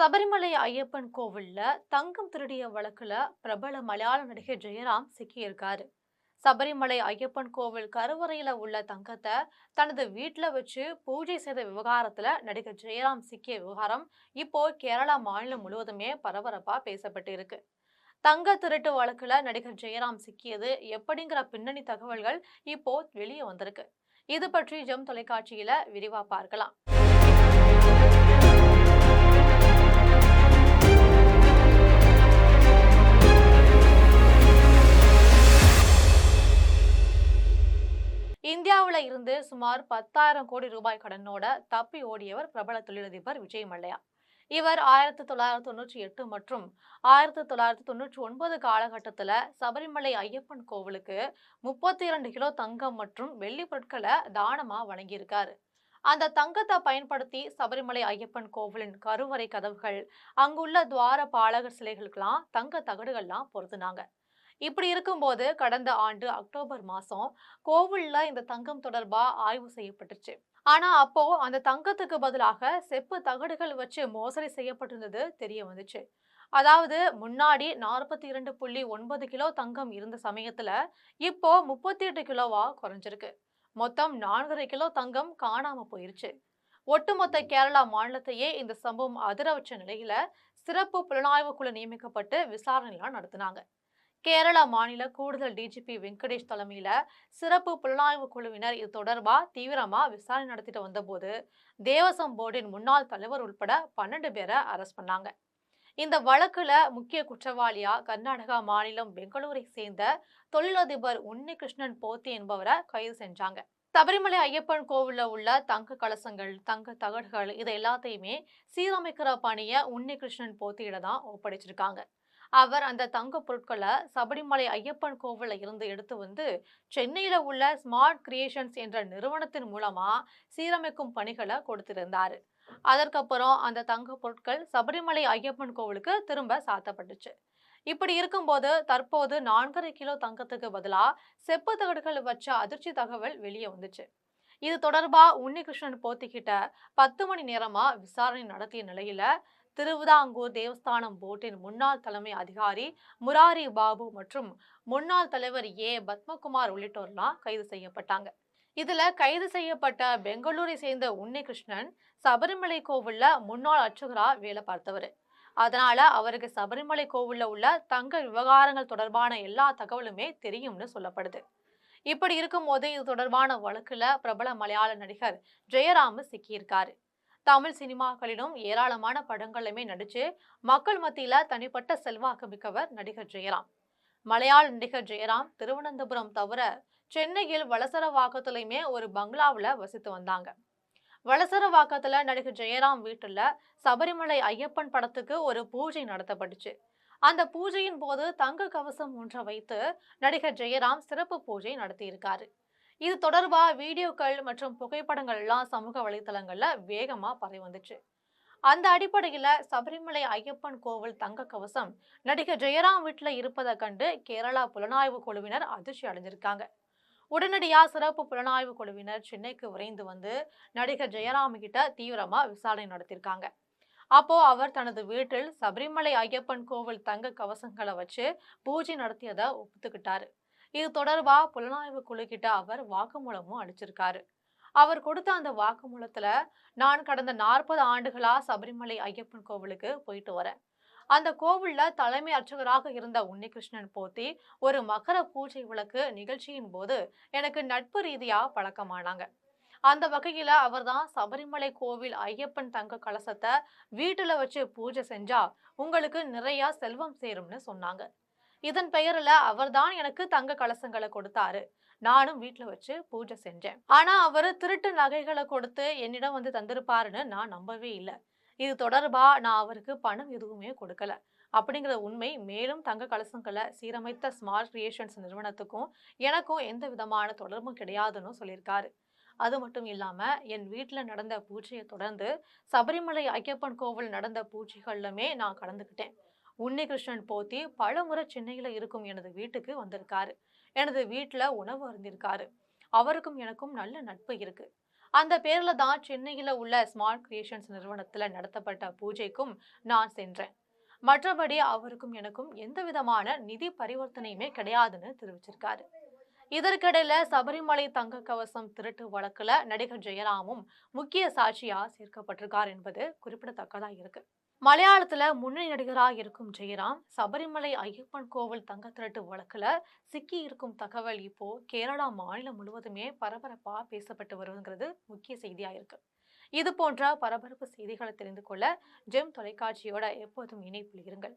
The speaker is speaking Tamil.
சபரிமலை ஐயப்பன் கோவில்ல தங்கம் திருடிய வழக்குல பிரபல மலையாள நடிகர் ஜெயராம் சிக்கியிருக்காரு. சபரிமலை ஐயப்பன் கோவில் கருவறையில உள்ள தங்கத்தை தனது வீட்டுல வச்சு பூஜை செய்த விவகாரத்துல நடிகர் ஜெயராம் சிக்கிய விவகாரம் இப்போ கேரளா மாநிலம் முழுவதுமே பரபரப்பா பேசப்பட்டு இருக்கு. தங்க திருட்டு வழக்குல நடிகர் ஜெயராம் சிக்கியது எப்படிங்கிற பின்னணி தகவல்கள் இப்போ வெளியே வந்திருக்கு. இது பற்றி ஜெம் தொலைக்காட்சியில விரிவா பார்க்கலாம். இந்தியாவுல இருந்து சுமார் 10,000 கோடி ரூபாய் கடனோட தப்பி ஓடியவர் பிரபல தொழிலதிபர் விஜய் மல்லையா. இவர் 1998 மற்றும் 1999 காலகட்டத்தில் சபரிமலை ஐயப்பன் கோவிலுக்கு 32 கிலோ தங்கம் மற்றும் வெள்ளி பொருட்களை தானமா வழங்கியிருக்காரு. அந்த தங்கத்தை பயன்படுத்தி சபரிமலை ஐயப்பன் கோவிலின் கருவறை கதவுகள், அங்குள்ள துவார பாலகர் சிலைகளுக்கெல்லாம் தங்க தகடுகள்லாம் பொருத்தினாங்க. இப்படி இருக்கும்போது கடந்த ஆண்டு அக்டோபர் மாசம் கோவில்ல இந்த தங்கம் தொடர்பா ஆய்வு செய்யப்பட்டுச்சு. ஆனா அப்போ அந்த தங்கத்துக்கு பதிலாக செப்பு தகடுகள் வச்சு மோசடி செய்யப்பட்டிருந்தது தெரிய வந்துச்சு. அதாவது முன்னாடி 42.9 கிலோ தங்கம் இருந்த சமயத்துல இப்போ 38 கிலோவா குறைஞ்சிருக்கு. மொத்தம் 4.5 கிலோ தங்கம் காணாம போயிருச்சு. ஒட்டுமொத்த கேரளா மாநிலத்தையே இந்த சம்பவம் அதிர வச்ச நிலையில சிறப்பு புலனாய்வு குழு நியமிக்கப்பட்டு விசாரணைலாம் நடத்தினாங்க. கேரள மாநில கூடுதல் டிஜிபி வெங்கடேஷ் தலைமையில சிறப்பு புலனாய்வு குழுவினர் இது தொடர்பா தீவிரமா விசாரணை நடத்திட்டு வந்தபோது தேவசம் போர்டின் முன்னாள் தலைவர் உட்பட 12 பேரை அரெஸ்ட் பண்ணாங்க. இந்த வழக்குல முக்கிய குற்றவாளியா கர்நாடகா மாநிலம் பெங்களூரை சேர்ந்த தொழிலதிபர் உன்னிகிருஷ்ணன் போத்தி என்பவரை கைது செஞ்சாங்க. சபரிமலை ஐயப்பன் கோவில்ல உள்ள தங்க கலசங்கள், தங்க தகடுகள் இதை எல்லாத்தையுமே சீரமைக்கிற பணியை உன்னிகிருஷ்ணன் போத்தியிட தான் ஒப்படைச்சிருக்காங்க. அவர் அந்த தங்க பொருட்களை சபரிமலை ஐயப்பன் கோவில இருந்து எடுத்து வந்து சென்னையில உள்ள ஸ்மார்ட் கிரியேஷன்ஸ் என்ற நிறுவனத்தின் மூலமா சீரமைக்கும் பணிகளை கொடுத்திருந்தாரு. அதற்கப்புறம் அந்த தங்க பொருட்கள் சபரிமலை ஐயப்பன் கோவிலுக்கு திரும்ப சாத்தப்பட்டுச்சு. இப்படி இருக்கும்போது தற்போது 4.5 கிலோ தங்கத்துக்கு பதிலா செப்பு தகடுகள் வச்ச அதிர்ச்சி தகவல் வெளியே வந்துச்சு. இது தொடர்பா உன்னிகிருஷ்ணன் போத்திக்கிட்ட 10 மணி நேரமா விசாரணை நடத்திய நிலையில திருவிதாங்கூர் தேவஸ்தானம் போர்டின் முன்னாள் தலைமை அதிகாரி முராரி பாபு மற்றும் முன்னாள் தலைவர் பத்மகுமார் உள்ளிட்டோர்லாம் கைது செய்யப்பட்டாங்க. இதுல கைது செய்யப்பட்ட பெங்களூரை சேர்ந்த உன்னிகிருஷ்ணன் சபரிமலை கோவில்ல முன்னாள் அர்ச்சகரா வேலை பார்த்தவர். அதனால அவருக்கு சபரிமலை கோவில்ல உள்ள தங்க விவகாரங்கள் தொடர்பான எல்லா தகவலுமே தெரியும்னு சொல்லப்படுது. இப்படி இருக்கும்போது இது தொடர்பான வழக்குல பிரபல மலையாள நடிகர் ஜெயராம் சிக்கியிருக்காரு. தமிழ் சினிமாக்களிலும் ஏராளமான படங்களுமே நடிச்சு மக்கள் மத்தியில தனிப்பட்ட செல்வாக்கு மிக்கவர் நடிகர் ஜெயராம். மலையாள நடிகர் ஜெயராம் திருவனந்தபுரம் தவிர சென்னையில் வளசரவாக்கத்திலுமே ஒரு பங்களாவுல வசித்து வந்தாங்க. வளசரவாக்கத்துல நடிகர் ஜெயராம் வீட்டுல சபரிமலை ஐயப்பன் படத்துக்கு ஒரு பூஜை நடத்தப்பட்டுச்சு. அந்த பூஜையின் போது தங்க கவசம் ஒன்றை வைத்து நடிகர் ஜெயராம் சிறப்பு பூஜை நடத்தியிருக்காரு. இது தொடர்பா வீடியோக்கள் மற்றும் புகைப்படங்கள் எல்லாம் சமூக வலைதளங்கள்ல வேகமா பரவி வந்துச்சு. அந்த அடிப்படையில சபரிமலை ஐயப்பன் கோவில் தங்க கவசம் நடிகர் ஜெயராம் வீட்டுல இருப்பதை கண்டு கேரளா புலனாய்வு குழுவினர் அதிர்ச்சி அடைஞ்சிருக்காங்க. உடனடியா சிறப்பு புலனாய்வு குழுவினர் சென்னைக்கு விரைந்து வந்து நடிகர் ஜெயராம் கிட்ட தீவிரமா விசாரணை நடத்திருக்காங்க. அப்போ அவர் தனது வீட்டில் சபரிமலை ஐயப்பன் கோவில் தங்க கவசங்களை வச்சு பூஜை நடத்தியதை ஒப்புத்துக்கிட்டாரு. இது தொடர்பா புலனாய்வு குழு கிட்ட அவர் வாக்குமூலமும் அளிச்சிருக்காரு. அவர் கொடுத்த அந்த வாக்குமூலத்துல, நான் கடந்த 40 ஆண்டுகளா சபரிமலை ஐயப்பன் கோவிலுக்கு போயிட்டு வரேன். அந்த கோவில்ல தலைமை அர்ச்சகராக இருந்த உன்னிகிருஷ்ணன் போத்தி ஒரு மகர பூஜை விளக்கு நிகழ்ச்சியின் போது எனக்கு நட்பு ரீதியா பழக்கமானாங்க. அந்த வகையில அவர்தான் சபரிமலை கோவில் ஐயப்பன் தங்க கலசத்தை வீட்டுல வச்சு பூஜை செஞ்சா உங்களுக்கு நிறைய செல்வம் சேரும்னு சொன்னாங்க. இதன் பெயர்ல அவர்தான் எனக்கு தங்க கலசங்களை கொடுத்தாரு. நானும் வீட்டுல வச்சு பூஜை செஞ்சேன். ஆனா அவரு திருட்டு நகைகளை கொடுத்து என்னிடம் வந்து தந்திருப்பாருன்னு நான் நம்பவே இல்லை. இது தொடர்பா நான் அவருக்கு பணம் எதுவுமே கொடுக்கல அப்படிங்கிற உண்மை. மேலும் தங்க கலசங்களை சீரமைத்த ஸ்மார்ட் கிரியேஷன்ஸ் நிறுவனத்துக்கும் எனக்கும் எந்த விதமான தொடர்பும் கிடையாதுன்னு சொல்லியிருக்காரு. அது மட்டும் இல்லாம என் வீட்டுல நடந்த பூஜையை தொடர்ந்து சபரிமலை ஐயப்பன் கோவில் நடந்த பூஜைகள்லுமே நான் கலந்துக்கிட்டேன். உன்னிகிருஷ்ணன் போத்தி பலமுறை சென்னையில இருக்கும் எனது வீட்டுக்கு வந்திருக்காரு. எனது வீட்டுல உணவு அருந்திருக்காரு. அவருக்கும் எனக்கும் நல்ல நட்பு இருக்கு. அந்த பேர்ல தான் சென்னையில உள்ள ஸ்மார்ட் கிரியேஷன்ஸ் நிறுவனத்துல நடத்தப்பட்ட பூஜைக்கும் நான் சென்றேன். மற்றபடி அவருக்கும் எனக்கும் எந்த விதமான நிதி பரிவர்த்தனையுமே கிடையாதுன்னு தெரிவிச்சிருக்காரு. இதற்கிடையில சபரிமலை தங்க கவசம் திருட்டு வழக்குல நடிகர் ஜெயராமும் முக்கிய சாட்சியா சேர்க்கப்பட்டிருக்கார் என்பது குறிப்பிடத்தக்கதா இருக்கு. மலையாளத்துல முன்னணி நடிகரா இருக்கும் ஜெயராம் சபரிமலை ஐயப்பன் கோவில் தங்க திருட்டு வழக்குல சிக்கி இருக்கும் தகவல் இப்போ கேரளா மாநிலம் முழுவதுமே பரபரப்பா பேசப்பட்டு வருகிறது முக்கிய செய்தியா இருக்கு. இது போன்ற பரபரப்பு செய்திகளை தெரிந்து கொள்ள ஜெம் தொலைக்காட்சியோட எப்போதும் இணைப்பில் இருங்கள்.